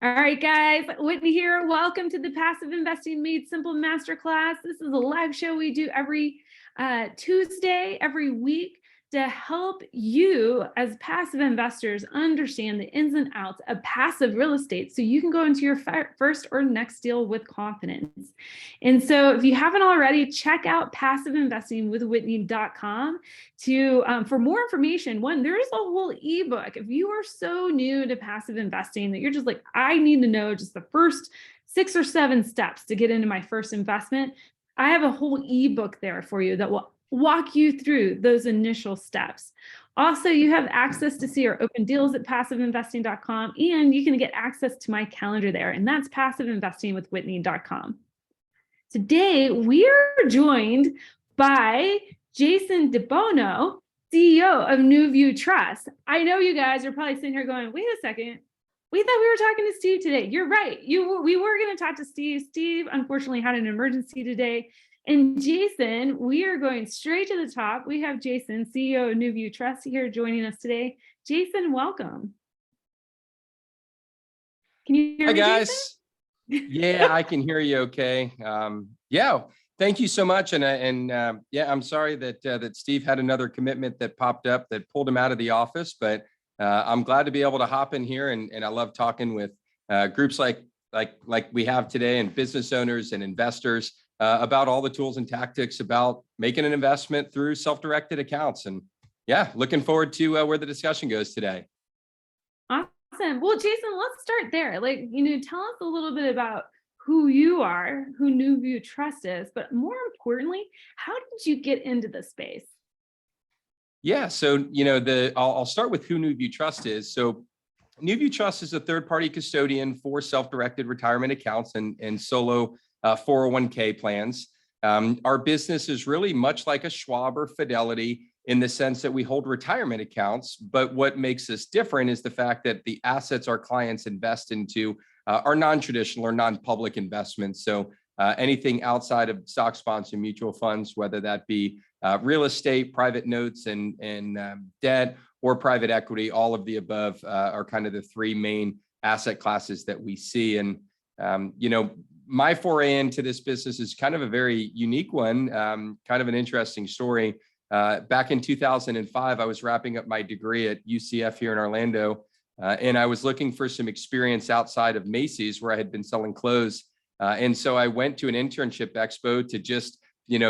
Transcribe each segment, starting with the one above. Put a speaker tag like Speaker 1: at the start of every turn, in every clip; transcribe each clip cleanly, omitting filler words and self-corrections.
Speaker 1: All right, guys, Whitney here. Welcome to the Passive Investing Made Simple Masterclass. This is a live show we do every Tuesday, every week to help you as passive investors understand the ins and outs of passive real estate so you can go into your first or next deal with confidence. And so if you haven't already, check out passiveinvestingwithwhitney.com for more information. One, there is a whole ebook. If you are so new to passive investing that you're just like, I need to know just the first 6 or 7 steps to get into my first investment, I have a whole ebook there for you that will walk you through those initial steps. Also, you have access to see our open deals at passiveinvesting.com, and you can get access to my calendar there, and that's passiveinvestingwithwhitney.com. Today, we are joined by Jason DeBono, CEO of New View Trust. I know you guys are probably sitting here going, wait a second, we thought we were talking to Steve today. You're right. We were going to talk to Steve. Steve, unfortunately, had an emergency today. And Jason, we are going straight to the top. We have Jason, CEO of New View Trust, here joining us today. Jason, welcome. Can you hear me,
Speaker 2: guys? Jason? Yeah, I can hear you okay. Yeah, thank you so much. And yeah, I'm sorry that Steve had another commitment that popped up that pulled him out of the office, but I'm glad to be able to hop in here. And I love talking with groups like we have today, and business owners and investors about all the tools and tactics about making an investment through self-directed accounts. And yeah, looking forward to where the discussion goes today.
Speaker 1: Awesome. Well, Jason, let's start there. Tell us a little bit about who you are, who New View Trust is, but more importantly, how did you get into the space?
Speaker 2: Yeah, so I'll start with who New View Trust is. So New View Trust is a third-party custodian for self-directed retirement accounts and solo 401k plans. Our business is really much like a Schwab or Fidelity in the sense that we hold retirement accounts, but what makes us different is the fact that the assets our clients invest into are non-traditional or non-public investments. So anything outside of stock sponsored mutual funds, whether that be real estate, private notes, and debt, or private equity, all of the above are kind of the 3 main asset classes that we see. And my foray into this business is kind of a very unique one, kind of an interesting story. Back in 2005, I was wrapping up my degree at UCF here in Orlando, and I was looking for some experience outside of Macy's, where I had been selling clothes. And so I went to an internship expo to just,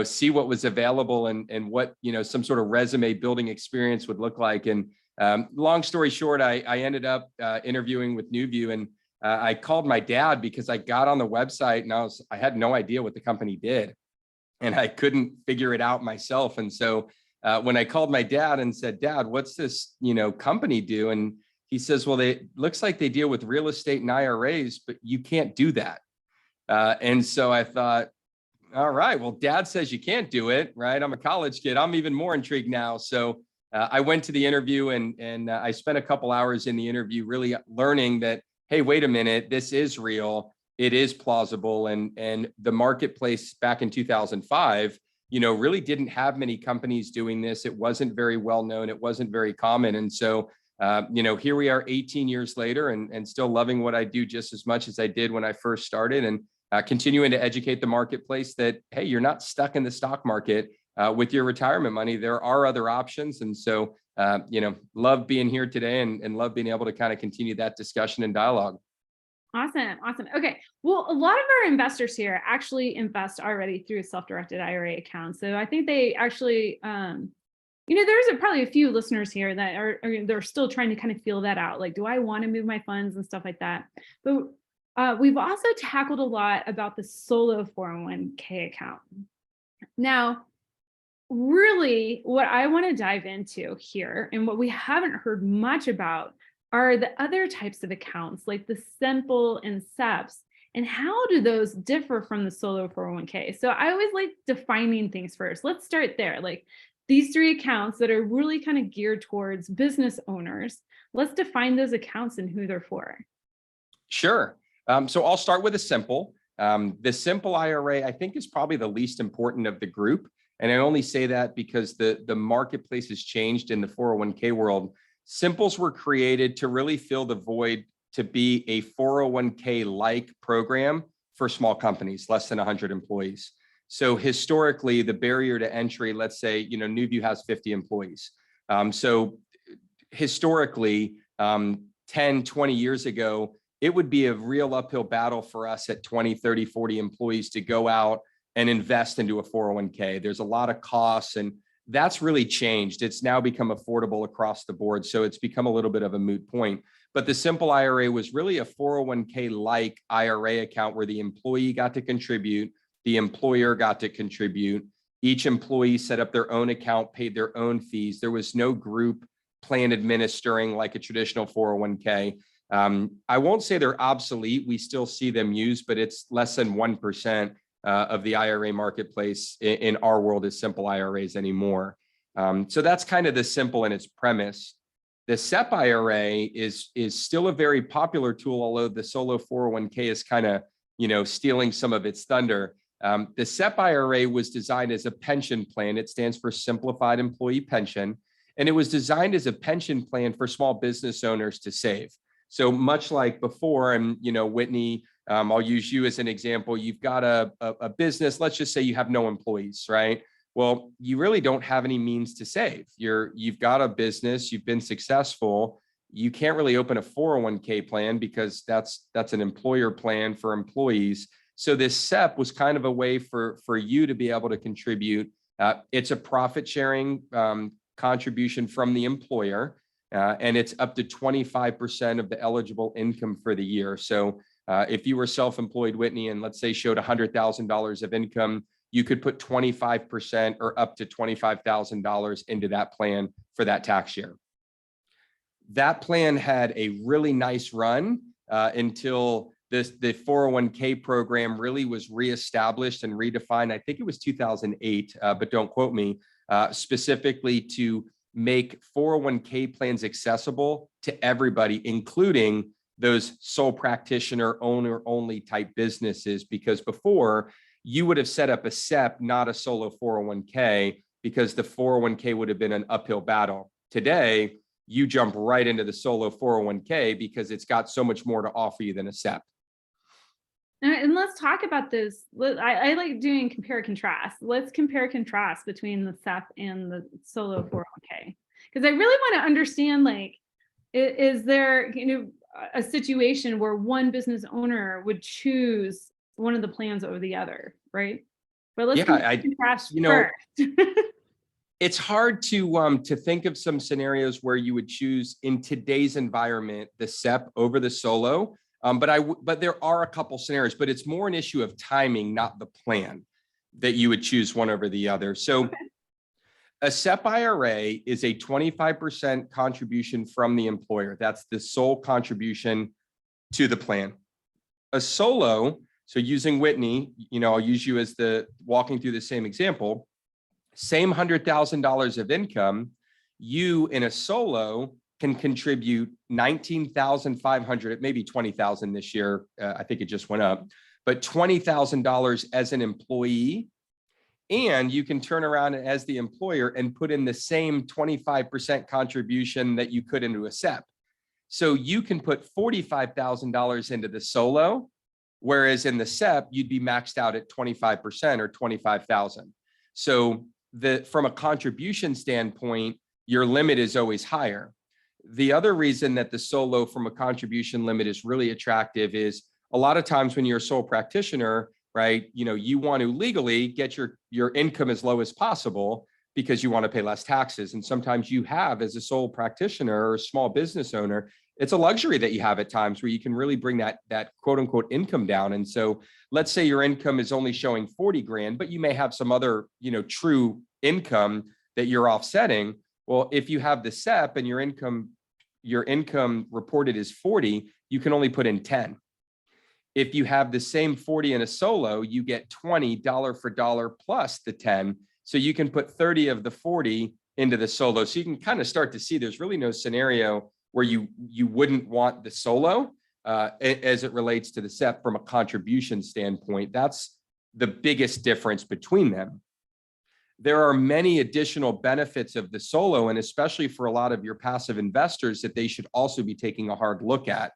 Speaker 2: see what was available and what, some sort of resume building experience would look like. And long story short, I ended up interviewing with New View, and I called my dad because I got on the website and I had no idea what the company did, and I couldn't figure it out myself. And so when I called my dad and said, Dad, what's this, company do? And he says, well, it looks like they deal with real estate and IRAs, but you can't do that. And so I thought, all right, well, Dad says you can't do it, right? I'm a college kid. I'm even more intrigued now. So I went to the interview and I spent a couple hours in the interview really learning that, hey, wait a minute, this is real. It is plausible. And the marketplace back in 2005, really didn't have many companies doing this. It wasn't very well known. It wasn't very common. And so, here we are 18 years later and still loving what I do just as much as I did when I first started, and continuing to educate the marketplace that, hey, you're not stuck in the stock market with your retirement money. There are other options. And so, love being here today and love being able to kind of continue that discussion and dialogue.
Speaker 1: Awesome. Okay. Well, a lot of our investors here actually invest already through self-directed IRA accounts. So I think they actually, there's probably a few listeners here that they're still trying to kind of feel that out. Like, do I want to move my funds and stuff like that? But we've also tackled a lot about the solo 401k account. Now, really, what I want to dive into here, and what we haven't heard much about, are the other types of accounts, like the Simple and SEPs, and how do those differ from the solo 401k? So I always like defining things first. Let's start there. Like these 3 accounts that are really kind of geared towards business owners. Let's define those accounts and who they're for.
Speaker 2: Sure. So I'll start with a Simple. The Simple IRA, I think, is probably the least important of the group. And I only say that because the marketplace has changed in the 401k world. Simples were created to really fill the void to be a 401k-like program for small companies, less than 100 employees. So historically, the barrier to entry, let's say, Newview has 50 employees. So historically, 10, 20 years ago, it would be a real uphill battle for us at 20, 30, 40 employees to go out and invest into a 401k. There's a lot of costs, and that's really changed. It's now become affordable across the board. So it's become a little bit of a moot point. But the Simple IRA was really a 401k-like IRA account where the employee got to contribute, the employer got to contribute. Each employee set up their own account, paid their own fees. There was no group plan administering like a traditional 401k. I won't say they're obsolete. We still see them used, but it's less than 1% of the IRA marketplace in our world is simple IRAs anymore. So that's kind of the simple in its premise. The SEP IRA is still a very popular tool, although the solo 401k is kind of, stealing some of its thunder. The SEP IRA was designed as a pension plan. It stands for Simplified Employee Pension. And it was designed as a pension plan for small business owners to save. So much like before, and Whitney, I'll use you as an example. You've got a business, let's just say you have no employees, right? Well, you really don't have any means to save. You've got a business, you've been successful. You can't really open a 401k plan because that's an employer plan for employees. So this SEP was kind of a way for you to be able to contribute. It's a profit sharing contribution from the employer, and it's up to 25% of the eligible income for the year. So if you were self-employed, Whitney, and let's say showed $100,000 of income, you could put 25% or up to $25,000 into that plan for that tax year. That plan had a really nice run until the 401k program really was reestablished and redefined. I think it was 2008, but don't quote me, specifically to make 401k plans accessible to everybody, including those sole practitioner owner only type businesses, because before you would have set up a SEP, not a solo 401k, because the 401k would have been an uphill battle. Today, you jump right into the solo 401k because it's got so much more to offer you than a SEP.
Speaker 1: And let's talk about this. I like doing compare contrast. Let's compare contrast between the SEP and the solo 401k, because I really want to understand, like, is there a situation where one business owner would choose one of the plans over the other, right? But let's contrast first.
Speaker 2: It's hard to think of some scenarios where you would choose in today's environment the SEP over the solo. But there are a couple scenarios, but it's more an issue of timing, not the plan, that you would choose one over the other. So a SEP IRA is a 25% contribution from the employer. That's the sole contribution to the plan. A solo, so using Whitney, I'll use you as the walking through the same example, same $100,000 of income, you in a solo can contribute $19,500, maybe $20,000 this year. I think it just went up, but $20,000 as an employee. And you can turn around as the employer and put in the same 25% contribution that you could into a SEP. So you can put $45,000 into the solo, whereas in the SEP, you'd be maxed out at 25% or $25,000. So from a contribution standpoint, your limit is always higher. The other reason that the solo from a contribution limit is really attractive is a lot of times when you're a sole practitioner, right, you want to legally get your income as low as possible because you want to pay less taxes. And sometimes you have, as a sole practitioner or small business owner, it's a luxury that you have at times where you can really bring that quote unquote income down. And so let's say your income is only showing 40 grand, but you may have some other, true income that you're offsetting. Well, if you have the SEP and your income reported is 40, you can only put in 10. If you have the same 40 in a solo, you get 20 dollar for dollar plus the 10. So you can put 30 of the 40 into the solo. So you can kind of start to see there's really no scenario where you wouldn't want the solo as it relates to the SEP from a contribution standpoint. That's the biggest difference between them. There are many additional benefits of the solo, and especially for a lot of your passive investors, that they should also be taking a hard look at.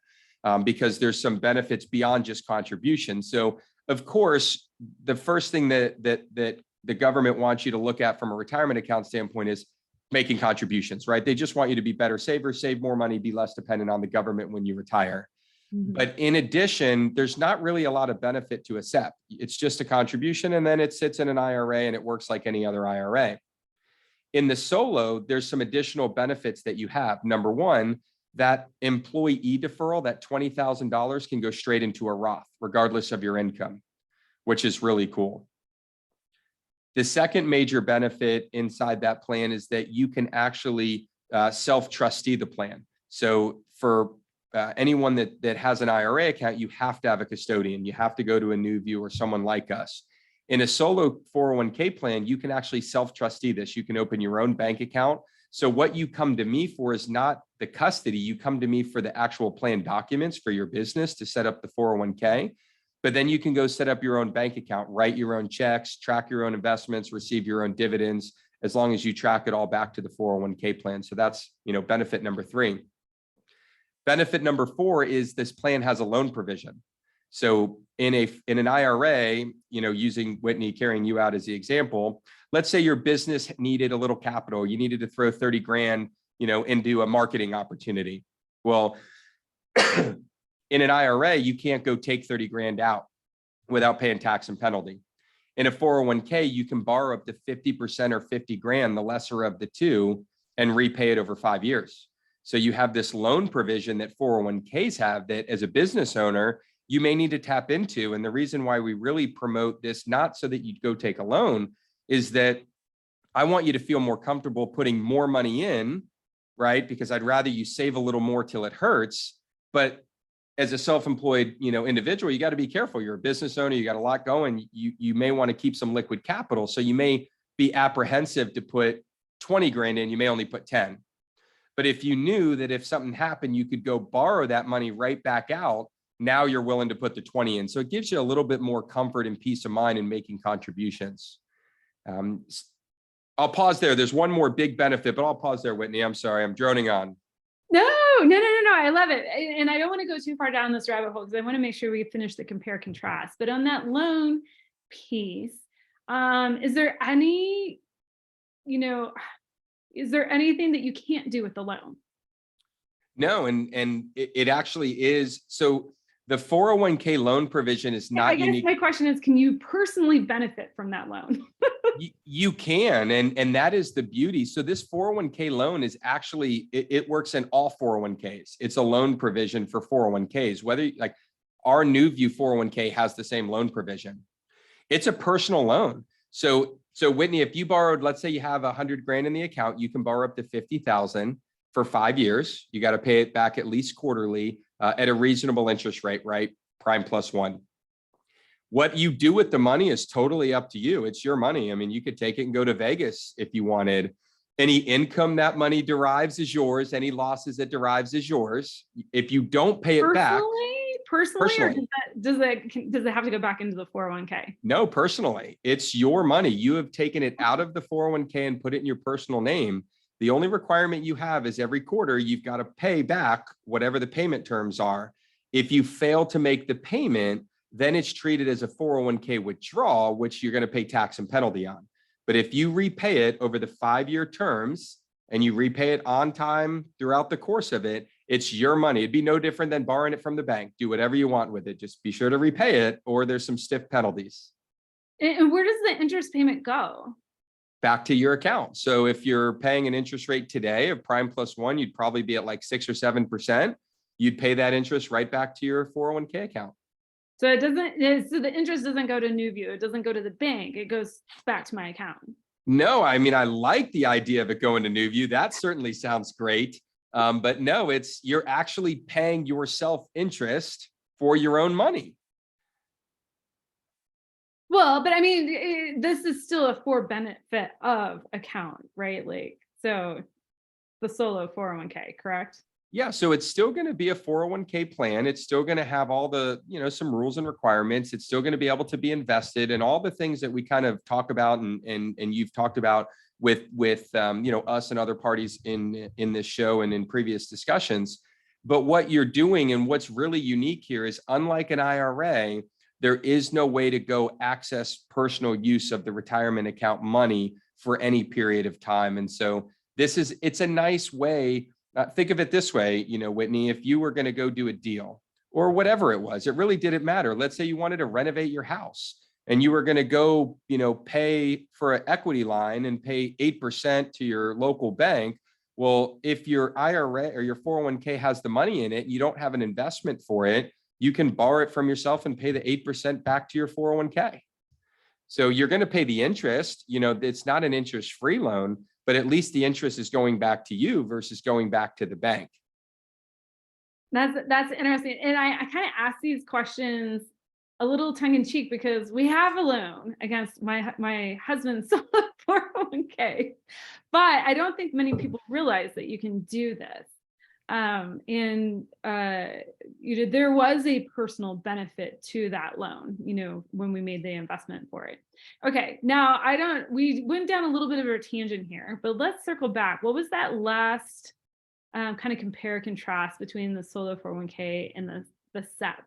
Speaker 2: because there's some benefits beyond just contribution. So of course, the first thing that the government wants you to look at from a retirement account standpoint is making contributions, right? They just want you to be better savers, save more money, be less dependent on the government when you retire. But in addition, there's not really a lot of benefit to a SEP. It's just a contribution, and then it sits in an IRA and it works like any other IRA. In the solo, there's some additional benefits that you have. Number one, that employee deferral, that $20,000 can go straight into a Roth, regardless of your income, which is really cool. The second major benefit inside that plan is that you can actually self-trustee the plan. So for anyone that has an IRA account, you have to have a custodian. You have to go to a NewView or someone like us. In a solo 401k plan, you can actually self-trustee this. You can open your own bank account. So what you come to me for is not the custody. You come to me for the actual plan documents for your business to set up the 401k. But then you can go set up your own bank account, write your own checks, track your own investments, receive your own dividends, as long as you track it all back to the 401k plan. So that's, benefit number 3. Benefit number 4 is this plan has a loan provision. So in an IRA, using Whitney, carrying you out as the example, let's say your business needed a little capital. You needed to throw 30 grand, into a marketing opportunity. Well, in an IRA, you can't go take 30 grand out without paying tax and penalty. In a 401k, you can borrow up to 50% or 50 grand, the lesser of the two, and repay it over 5 years. So you have this loan provision that 401ks have that as a business owner, you may need to tap into. And the reason why we really promote this, not so that you go take a loan, is that I want you to feel more comfortable putting more money in, right? Because I'd rather you save a little more till it hurts. But as a self-employed, individual, you got to be careful. You're a business owner. You got a lot going. You may want to keep some liquid capital. So you may be apprehensive to put 20 grand in. You may only put 10. But if you knew that if something happened, you could go borrow that money right back out, now you're willing to put the 20 in. So it gives you a little bit more comfort and peace of mind in making contributions. I'll pause there. There's one more big benefit, but I'll pause there, Whitney. I'm sorry. I'm droning on.
Speaker 1: No. I love it. And I don't want to go too far down this rabbit hole because I want to make sure we finish the compare contrast. But on that loan piece, is there anything that you can't do with the loan?
Speaker 2: No, and it actually is. So the 401k loan provision is not unique.
Speaker 1: My question is, can you personally benefit from that loan?
Speaker 2: You can, and that is the beauty. So this 401k loan is actually, it works in all 401ks. It's a loan provision for 401ks, whether like our NewView 401k has the same loan provision. It's a personal loan. So Whitney, if you borrowed, let's say you have 100 grand in the account, you can borrow up to 50,000 for 5 years. You got to pay it back at least quarterly at a reasonable interest rate, right? Prime +1. What you do with the money is totally up to you. It's your money. I mean, you could take it and go to Vegas if you wanted. Any income that money derives is yours. Any losses it derives is yours. If you don't pay it back.
Speaker 1: Personally, or does it have to go back into the 401k?
Speaker 2: No, personally. It's your money. You have taken it out of the 401k and put it in your personal name. The only requirement you have is every quarter, you've got to pay back whatever the payment terms are. If you fail to make the payment, then it's treated as a 401k withdrawal, which you're going to pay tax and penalty on. But if you repay it over the 5-year terms and you repay it on time throughout the course of it, it's your money. It'd be no different than borrowing it from the bank. Do whatever you want with it. Just be sure to repay it, or there's some stiff penalties.
Speaker 1: And where does the interest payment go?
Speaker 2: Back to your account. So if you're paying an interest rate today of prime +1, you'd probably be at like 6 or 7%. You'd pay that interest right back to your 401k account.
Speaker 1: So it doesn't. So the interest doesn't go to NewView. It doesn't go to the bank. It goes back to my account.
Speaker 2: No, I mean, I like the idea of it going to NewView. That certainly sounds great. But no, you're actually paying yourself interest for your own money.
Speaker 1: Well, but I mean, this is still a for benefit of account, right? Like, so the solo 401k, correct?
Speaker 2: Yeah, so it's still going to be a 401k plan. It's still going to have all the, some rules and requirements. It's still going to be able to be invested and all the things that we kind of talk about and you've talked about with us and other parties in this show and in previous discussions. But what you're doing and what's really unique here is, unlike an IRA, there is no way to go access personal use of the retirement account money for any period of time. And so it's a nice way. Think of it this way, Whitney, if you were going to go do a deal or whatever it was, it really didn't matter. Let's say you wanted to renovate your house and you were going to go, pay for an equity line and pay 8% to your local bank. Well, if your IRA or your 401k has the money in it, you don't have an investment for it, you can borrow it from yourself and pay the 8% back to your 401k. So you're going to pay the interest, it's not an interest-free loan, but at least the interest is going back to you versus going back to the bank.
Speaker 1: That's interesting. And I kind of ask these questions a little tongue in cheek because we have a loan against my husband's 401k, but I don't think many people realize that you can do this. There was a personal benefit to that loan, when we made the investment for it. Okay, now we went down a little bit of a tangent here, but let's circle back. What was that last kind of compare contrast between the solo 401k and the SEP?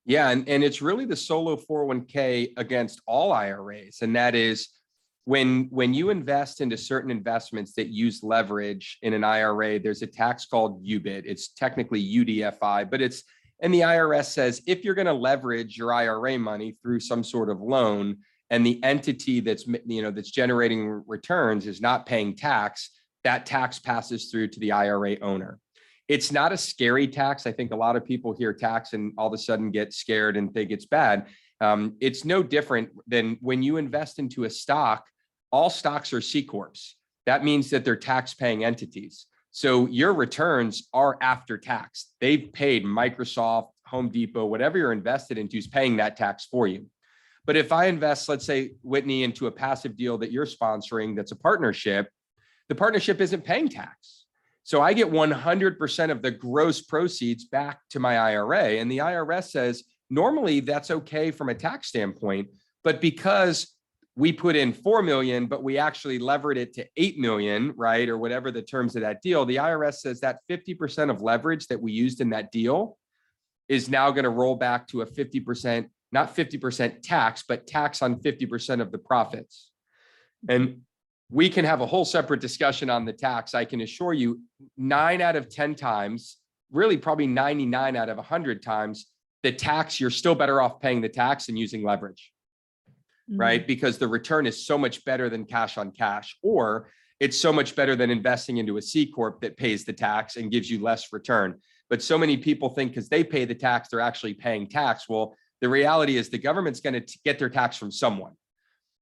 Speaker 2: Yeah, and it's really the solo 401k against all IRAs. And that is when you invest into certain investments that use leverage in an IRA, there's a tax called UBIT. It's technically UDFI, but and the IRS says if you're going to leverage your IRA money through some sort of loan and the entity that's generating returns is not paying tax, that tax passes through to the IRA owner. It's not a scary tax. I think a lot of people hear tax and all of a sudden get scared and think it's bad. It's no different than when you invest into a stock. All stocks are C Corps. That means that they're tax-paying entities. So your returns are after tax. They've paid Microsoft, Home Depot, whatever you're invested into is paying that tax for you. But if I invest, let's say, Whitney, into a passive deal that you're sponsoring that's a partnership, the partnership isn't paying tax. So I get 100% of the gross proceeds back to my IRA. And the IRS says, normally that's okay from a tax standpoint, but because we put in 4 million, but we actually levered it to 8 million, right? Or whatever the terms of that deal, the IRS says that 50% of leverage that we used in that deal is now going to roll back to a 50%, not 50% tax, but tax on 50% of the profits. And we can have a whole separate discussion on the tax. I can assure you 9 out of 10 times, really probably 99 out of 100 times, the tax, you're still better off paying the tax and using leverage, right? Because the return is so much better than cash on cash, or it's so much better than investing into a C Corp that pays the tax and gives you less return. But so many people think because they pay the tax, they're actually paying tax. Well, the reality is the government's going to get their tax from someone.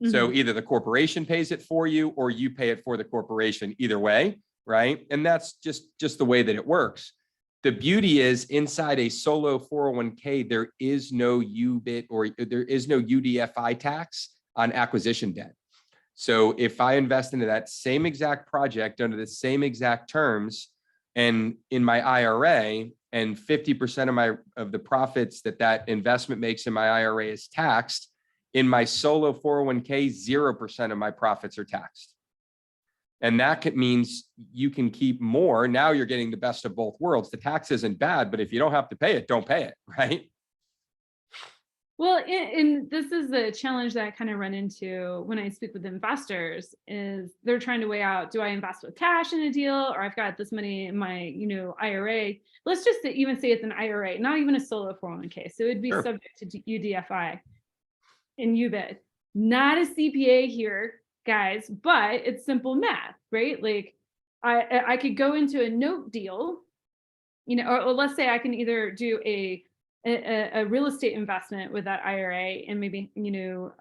Speaker 2: So either the corporation pays it for you or you pay it for the corporation, either way, right? And that's just the way that it works. The beauty is inside a solo 401k, there is no UBIT or there is no UDFI tax on acquisition debt. So if I invest into that same exact project under the same exact terms and in my IRA, and 50% of the profits that investment makes in my IRA is taxed, in my solo 401k, 0% of my profits are taxed. And that means you can keep more. Now you're getting the best of both worlds. The tax isn't bad, but if you don't have to pay it, don't pay it, right?
Speaker 1: Well, and this is the challenge that I kind of run into when I speak with investors is they're trying to weigh out, do I invest with cash in a deal or I've got this money in my, IRA. Let's just even say it's an IRA, not even a solo 401k. So it'd be subject to UDFI. And UBIT, not a CPA here, guys, but it's simple math, right? Like I could go into a note deal, or let's say I can either do a real estate investment with that IRA and maybe,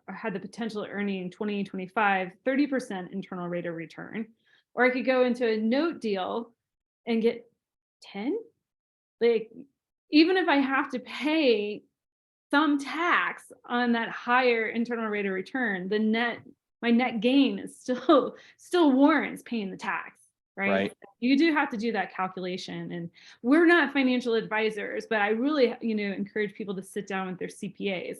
Speaker 1: had the potential of earning 20, 25, 30% internal rate of return, or I could go into a note deal and get 10. Like, even if I have to pay some tax on that higher internal rate of return, my net gain is still warrants paying the tax, right? You do have to do that calculation, and we're not financial advisors, but I really, encourage people to sit down with their CPAs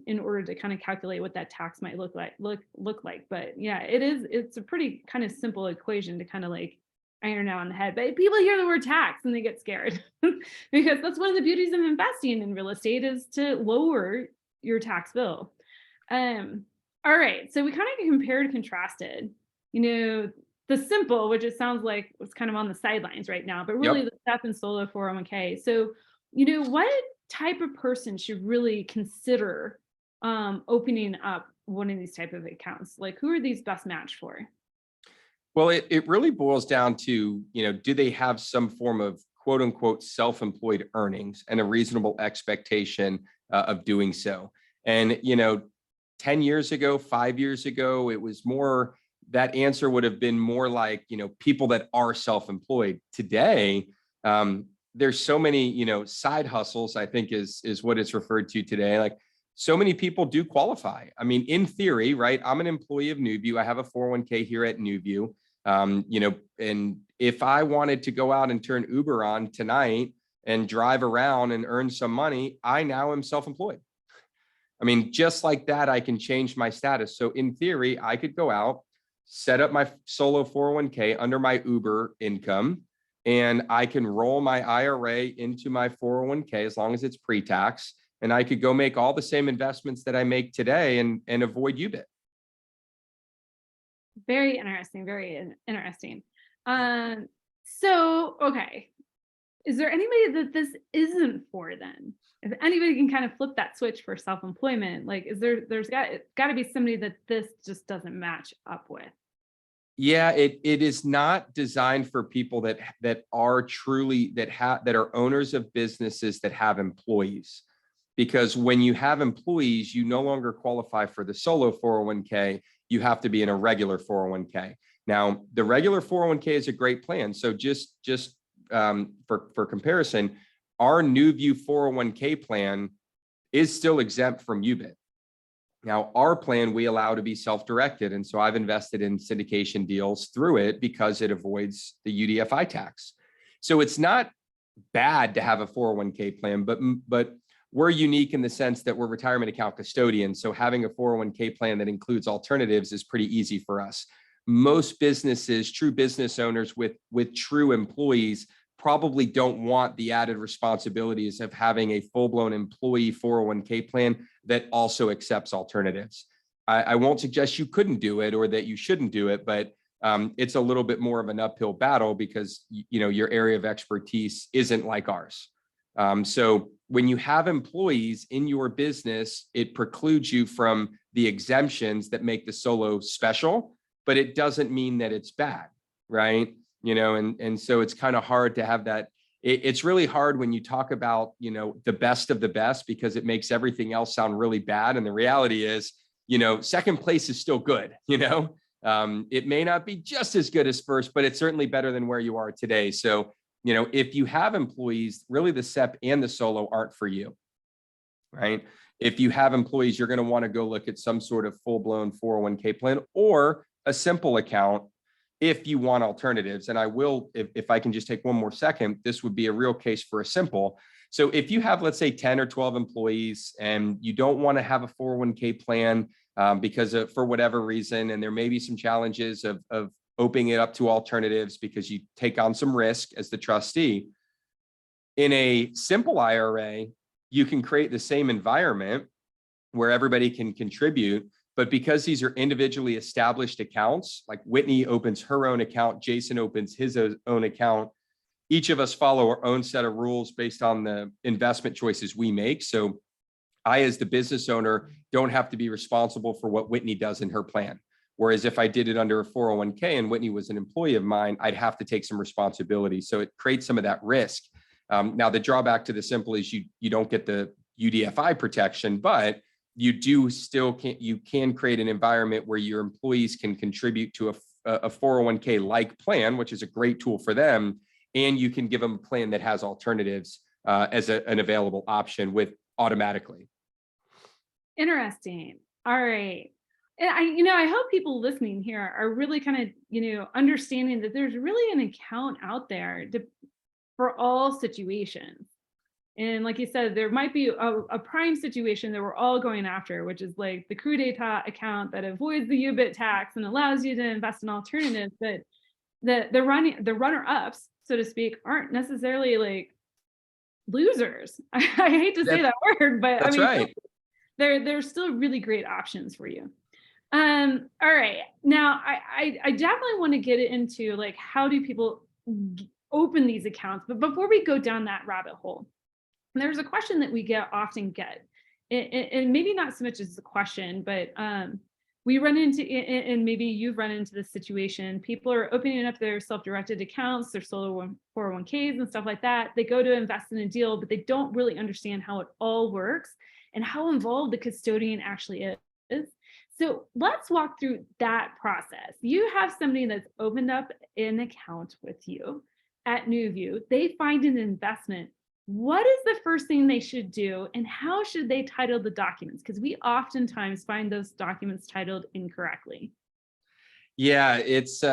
Speaker 1: in order to kind of calculate what that tax might look like. But yeah, it's a pretty kind of simple equation to kind of like iron out on the head, but people hear the word tax and they get scared because that's one of the beauties of investing in real estate is to lower your tax bill. Um, all right, so we kind of compared and contrasted, you know, the simple, which it sounds like was kind of on the sidelines right now, but really
Speaker 2: Yep.
Speaker 1: the SEP and solo 401k. So, you know, what type of person should really consider opening up one of these type of accounts? Like, who are these best match for?
Speaker 2: Well, it really boils down to, do they have some form of quote unquote self-employed earnings and a reasonable expectation of doing so? And, 10 years ago, 5 years ago, it was more, that answer would have been more like, people that are self-employed. Today, there's so many, side hustles, I think is what it's referred to today. Like, so many people do qualify. I mean, in theory, right? I'm an employee of NewView. I have a 401k here at NewView. And if I wanted to go out and turn Uber on tonight and drive around and earn some money, I now am self-employed. I mean, just like that, I can change my status. So in theory, I could go out, set up my solo 401k under my Uber income, and I can roll my IRA into my 401k as long as it's pre-tax. And I could go make all the same investments that I make today and avoid UBIT.
Speaker 1: Very interesting. Very interesting. So, okay. Is there anybody that this isn't for then? If anybody can kind of flip that switch for self-employment, like there's got to be somebody that this just doesn't match up with.
Speaker 2: Yeah, it is not designed for people that are truly that are owners of businesses that have employees. Because when you have employees, you no longer qualify for the solo 401k. You have to be in a regular 401k. Now, the regular 401k is a great plan. So just for comparison, our NewView 401k plan is still exempt from UBIT. Now, our plan, we allow to be self-directed. And so I've invested in syndication deals through it because it avoids the UDFI tax. So it's not bad to have a 401k plan, but we're unique in the sense that we're retirement account custodians. So having a 401k plan that includes alternatives is pretty easy for us. Most businesses, true business owners with true employees, probably don't want the added responsibilities of having a full-blown employee 401k plan that also accepts alternatives. I won't suggest you couldn't do it or that you shouldn't do it, but it's a little bit more of an uphill battle because your area of expertise isn't like ours. So when you have employees in your business, it precludes you from the exemptions that make the solo special, but it doesn't mean that it's bad, right? And so it's kind of hard to have that. It's really hard when you talk about, the best of the best, because it makes everything else sound really bad. And the reality is, second place is still good, it may not be just as good as first, but it's certainly better than where you are today. So, if you have employees, really the SEP and the solo aren't for you, right? If you have employees, you're going to want to go look at some sort of full-blown 401k plan or a simple account if you want alternatives. And I will, if I can just take one more second, this would be a real case for a simple. So if you have, let's say 10 or 12 employees and you don't want to have a 401k plan because for whatever reason, and there may be some challenges of opening it up to alternatives because you take on some risk as the trustee. In a simple IRA, you can create the same environment where everybody can contribute. But because these are individually established accounts, like Whitney opens her own account, Jason opens his own account, each of us follow our own set of rules based on the investment choices we make. So I, as the business owner, don't have to be responsible for what Whitney does in her plan. Whereas if I did it under a 401k and Whitney was an employee of mine, I'd have to take some responsibility. So it creates some of that risk. Now, the drawback to the simple is you don't get the UDFI protection, but you can create an environment where your employees can contribute to a 401k like plan, which is a great tool for them. And you can give them a plan that has alternatives as an available option with automatically.
Speaker 1: Interesting. All right. And I hope people listening here are really kind of, understanding that there's really an account out there for all situations. And like you said, there might be a prime situation that we're all going after, which is like the coup d'etat account that avoids the UBIT tax and allows you to invest in alternatives. But the runner-ups, so to speak, aren't necessarily like losers. I hate to say
Speaker 2: That,
Speaker 1: that word, but I
Speaker 2: that's
Speaker 1: mean,
Speaker 2: right.
Speaker 1: they're still really great options for you. All right. Now I definitely want to get into like, how do people open these accounts? But before we go down that rabbit hole, there's a question that we often get, and maybe not so much as a question, but we run into, and maybe you've run into this situation. People are opening up their self-directed accounts, their solo 401ks and stuff like that. They go to invest in a deal, but they don't really understand how it all works and how involved the custodian actually is. So let's walk through that process. You have somebody that's opened up an account with you at NewView. They find an investment. What is the first thing they should do, and how should they title the documents? Because we oftentimes find those documents titled incorrectly.
Speaker 2: Yeah, it's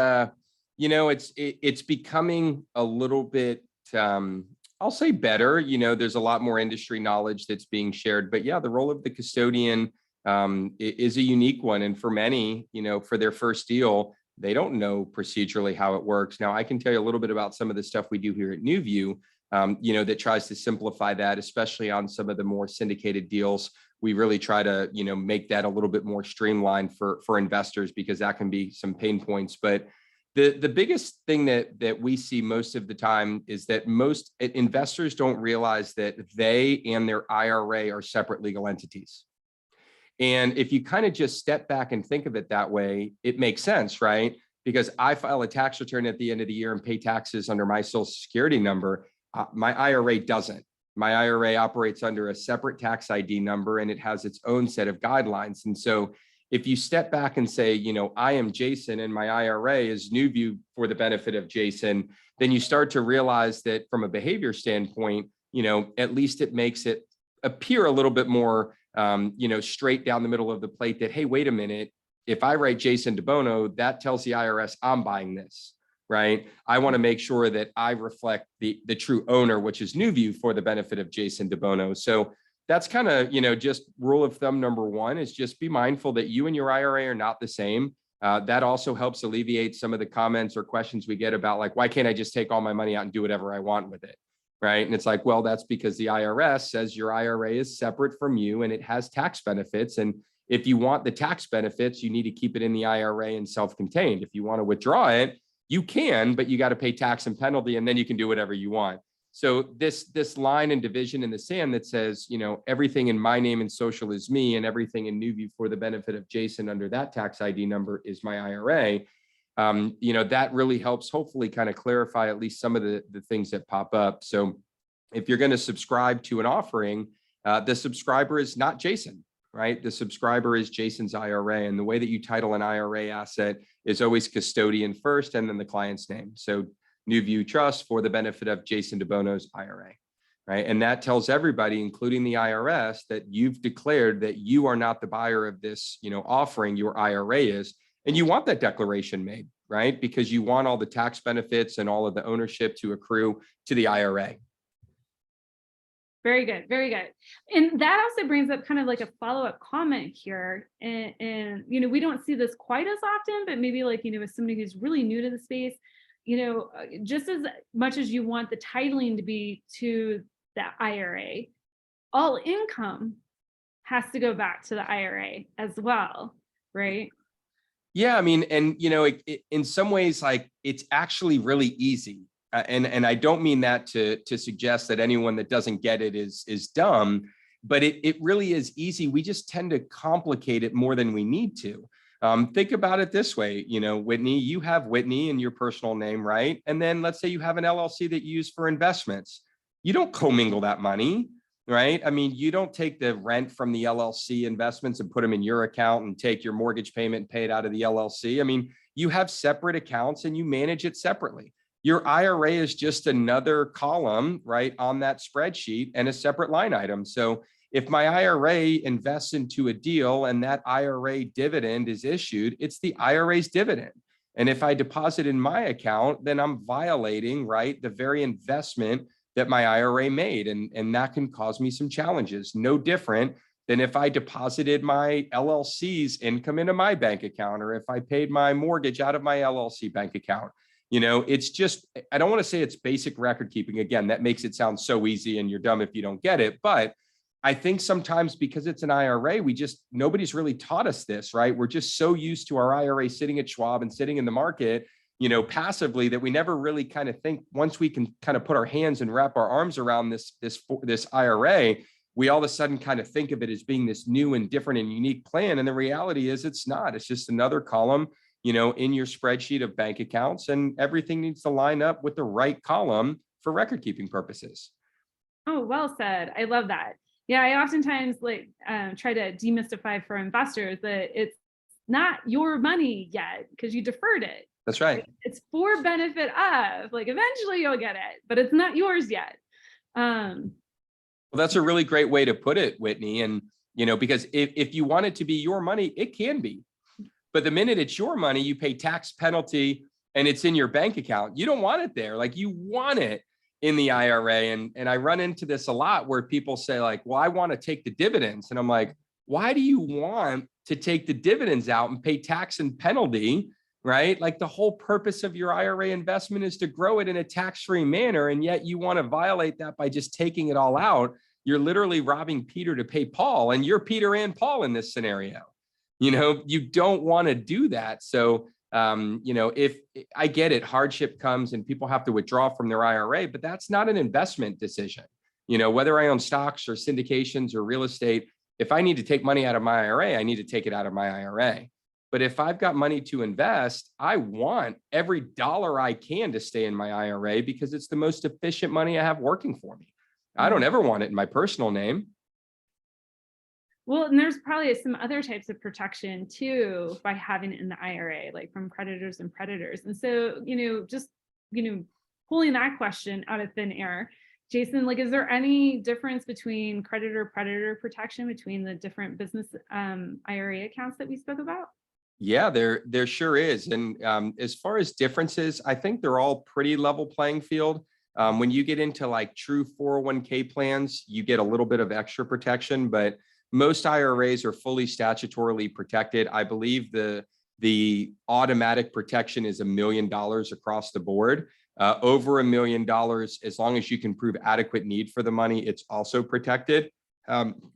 Speaker 2: it's becoming a little bit, I'll say better. There's a lot more industry knowledge that's being shared, but yeah, the role of the custodian is a unique one. And for many, for their first deal, they don't know procedurally how it works. Now, I can tell you a little bit about some of the stuff we do here at NewView, that tries to simplify that, especially on some of the more syndicated deals. We really try to, make that a little bit more streamlined for investors, because that can be some pain points. But the biggest thing that we see most of the time is that most investors don't realize that they and their IRA are separate legal entities. And if you kind of just step back and think of it that way, it makes sense, right? Because I file a tax return at the end of the year and pay taxes under my Social Security number. My IRA doesn't. My IRA operates under a separate tax ID number, and it has its own set of guidelines. And so if you step back and say, I am Jason and my IRA is NewView for the benefit of Jason, then you start to realize that from a behavior standpoint, at least it makes it appear a little bit more, straight down the middle of the plate, that, hey, wait a minute, if I write Jason DeBono, that tells the IRS I'm buying this, right? I want to make sure that I reflect the true owner, which is NewView, for the benefit of Jason DeBono. So that's kind of, just rule of thumb number one, is just be mindful that you and your IRA are not the same. That also helps alleviate some of the comments or questions we get about, like, why can't I just take all my money out and do whatever I want with it? Right. And it's like, well, that's because the IRS says your IRA is separate from you and it has tax benefits. And if you want the tax benefits, you need to keep it in the IRA and self-contained. If you want to withdraw it, you can, but you got to pay tax and penalty, and then you can do whatever you want. So this line and division in the sand that says, everything in my name and social is me, and everything in NewView for the benefit of Jason under that tax ID number is my IRA. That really helps hopefully kind of clarify at least some of the things that pop up. So if you're going to subscribe to an offering, the subscriber is not Jason, right? The subscriber is Jason's IRA. And the way that you title an IRA asset is always custodian first and then the client's name. So NewView Trust for the benefit of Jason DeBono's IRA, right? And that tells everybody, including the IRS, that you've declared that you are not the buyer of this, offering, your IRA is. And you want that declaration made, right? Because you want all the tax benefits and all of the ownership to accrue to the IRA.
Speaker 1: Very good. Very good. And that also brings up kind of like a follow-up comment here. And we don't see this quite as often, but maybe like, as somebody who's really new to the space, just as much as you want the titling to be to the IRA, all income has to go back to the IRA as well, right?
Speaker 2: Yeah, I mean, and in some ways, like, it's actually really easy, and I don't mean that to suggest that anyone that doesn't get it is dumb, but it really is easy. We just tend to complicate it more than we need to. Think about it this way, Whitney, you have Whitney in your personal name, right? And then let's say you have an LLC that you use for investments. You don't commingle that money. Right? I mean, you don't take the rent from the LLC investments and put them in your account and take your mortgage payment and pay it out of the LLC. I mean, you have separate accounts and you manage it separately. Your IRA is just another column, right, on that spreadsheet and a separate line item. So if my IRA invests into a deal and that IRA dividend is issued, it's the IRA's dividend. And if I deposit in my account, then I'm violating, right, the very investment that my IRA made. And that can cause me some challenges. No different than if I deposited my LLC's income into my bank account, or if I paid my mortgage out of my LLC bank account. It's just, I don't want to say it's basic record keeping. Again, that makes it sound so easy and you're dumb if you don't get it. But I think sometimes because it's an IRA, nobody's really taught us this, right? We're just so used to our IRA sitting at Schwab and sitting in the market, passively, that we never really kind of think, once we can kind of put our hands and wrap our arms around this IRA, we all of a sudden kind of think of it as being this new and different and unique plan. And the reality is it's not. It's just another column, in your spreadsheet of bank accounts, and everything needs to line up with the right column for record keeping purposes.
Speaker 1: Oh, well said. I love that. Yeah, I oftentimes try to demystify for investors that it's not your money yet because you deferred it.
Speaker 2: That's right.
Speaker 1: It's for benefit of, eventually you'll get it, but it's not yours yet.
Speaker 2: Well, that's a really great way to put it, Whitney. And, because if you want it to be your money, it can be. But the minute it's your money, you pay tax penalty and it's in your bank account. You don't want it there. You want it in the IRA. And I run into this a lot where people say well, I want to take the dividends. And I'm like, why do you want to take the dividends out and pay tax and penalty, right? The whole purpose of your IRA investment is to grow it in a tax-free manner. And yet you want to violate that by just taking it all out. You're literally robbing Peter to pay Paul, and you're Peter and Paul in this scenario. You don't want to do that. So if I get it, hardship comes and people have to withdraw from their IRA, but that's not an investment decision. Whether I own stocks or syndications or real estate, if I need to take money out of my IRA, I need to take it out of my IRA. But if I've got money to invest, I want every dollar I can to stay in my IRA because it's the most efficient money I have working for me. I don't ever want it in my personal name.
Speaker 1: Well, and there's probably some other types of protection too by having it in the IRA, from creditors and predators. And so, pulling that question out of thin air, Jason, is there any difference between creditor-predator protection between the different business IRA accounts that we spoke about?
Speaker 2: Yeah, there sure is. And as far as differences, I think they're all pretty level playing field. When you get into true 401k plans, you get a little bit of extra protection, but most IRAs are fully statutorily protected. I believe the automatic protection is $1 million across the board. Over $1 million, as long as you can prove adequate need for the money, it's also protected.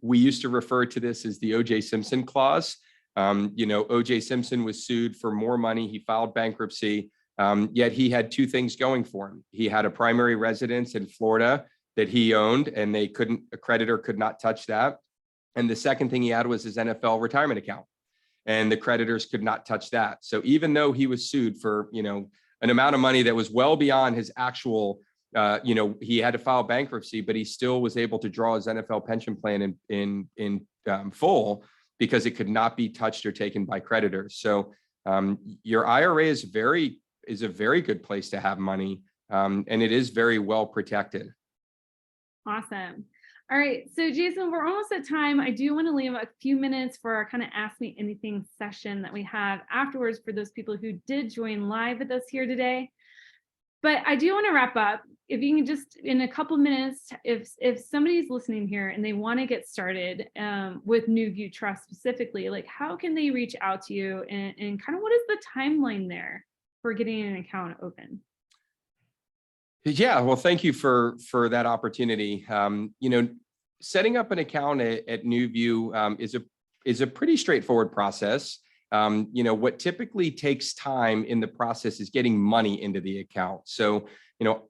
Speaker 2: We used to refer to this as the O.J. Simpson clause. O.J. Simpson was sued for more money. He filed bankruptcy, yet he had two things going for him. He had a primary residence in Florida that he owned, and a creditor could not touch that. And the second thing he had was his NFL retirement account, and the creditors could not touch that. So even though he was sued for, an amount of money that was well beyond his actual, he had to file bankruptcy, but he still was able to draw his NFL pension plan in full because it could not be touched or taken by creditors. So your IRA is a very good place to have money, and it is very well protected.
Speaker 1: Awesome. All right, so Jason, we're almost at time. I do want to leave a few minutes for our kind of Ask Me Anything session that we have afterwards for those people who did join live with us here today. But I do want to wrap up. If you can just, in a couple minutes, if somebody's listening here and they want to get started with NewView Trust specifically, how can they reach out to you, and kind of what is the timeline there for getting an account open?
Speaker 2: Yeah, well, thank you for that opportunity. Setting up an account at NewView is a pretty straightforward process. What typically takes time in the process is getting money into the account. So,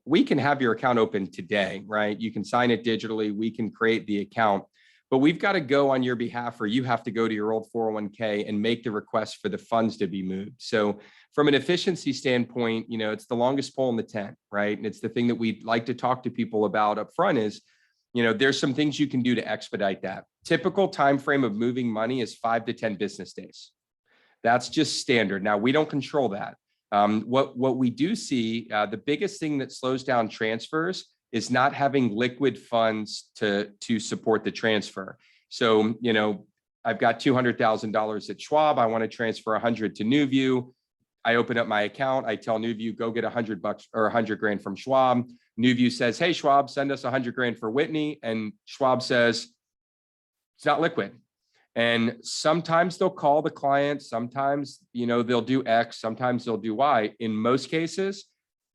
Speaker 2: we can have your account open today, right? You can sign it digitally. We can create the account, but we've got to go on your behalf, or you have to go to your old 401k and make the request for the funds to be moved. So from an efficiency standpoint, it's the longest pole in the tent, right? And it's the thing that we'd like to talk to people about up front is, there's some things you can do to expedite that. Typical time frame of moving money is 5 to 10 business days. That's just standard. Now, we don't control that. What we do see, the biggest thing that slows down transfers is not having liquid funds to support the transfer. So, I've got $200,000 at Schwab. I want to transfer 100 to NewView. I open up my account. I tell NewView, go get $100 or $100 grand from Schwab. NewView says, hey, Schwab, send us 100 grand for Whitney. And Schwab says, it's not liquid. And sometimes they'll call the client. Sometimes, they'll do X. Sometimes they'll do Y. In most cases,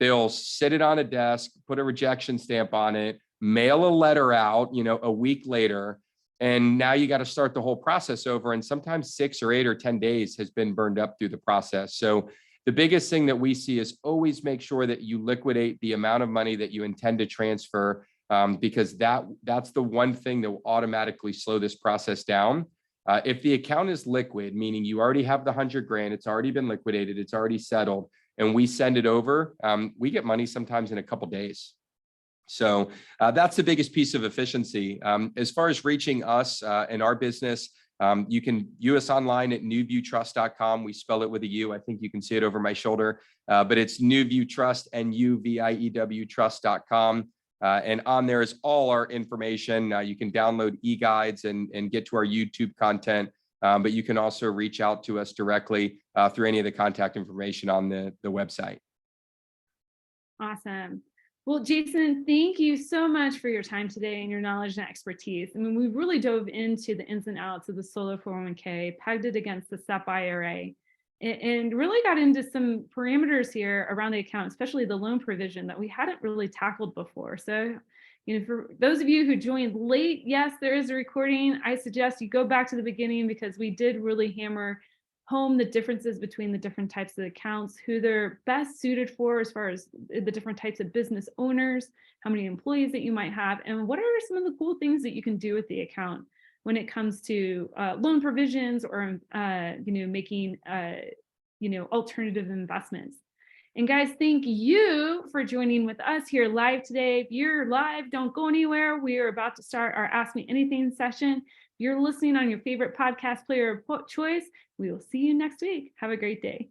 Speaker 2: they'll sit it on a desk, put a rejection stamp on it, mail a letter out, a week later. And now you got to start the whole process over. And sometimes 6 or 8 or 10 days has been burned up through the process. So the biggest thing that we see is always make sure that you liquidate the amount of money that you intend to transfer, because that's the one thing that will automatically slow this process down. If the account is liquid, meaning you already have the 100 grand, it's already been liquidated, it's already settled, and we send it over, we get money sometimes in a couple days. So that's the biggest piece of efficiency. As far as reaching us and our business, you can view us online at newviewtrust.com. We spell it with a U. I think you can see it over my shoulder, but it's newviewtrust, NUVIEW trust.com. And on there is all our information. You can download e-guides and get to our YouTube content, but you can also reach out to us directly through any of the contact information on the website.
Speaker 1: Awesome. Well, Jason, thank you so much for your time today and your knowledge and expertise. I mean, we really dove into the ins and outs of the solo 401k, pegged it against the SEP IRA, and really got into some parameters here around the account, especially the loan provision that we hadn't really tackled before. So, for those of you who joined late, yes, there is a recording. I suggest you go back to the beginning because we did really hammer home the differences between the different types of accounts, who they're best suited for as far as the different types of business owners, how many employees that you might have, and what are some of the cool things that you can do with the account when it comes to loan provisions or making alternative investments. And guys, thank you for joining with us here live today. If you're live, don't go anywhere. We are about to start our Ask Me Anything session. If you're listening on your favorite podcast player of choice, we will see you next week. Have a great day.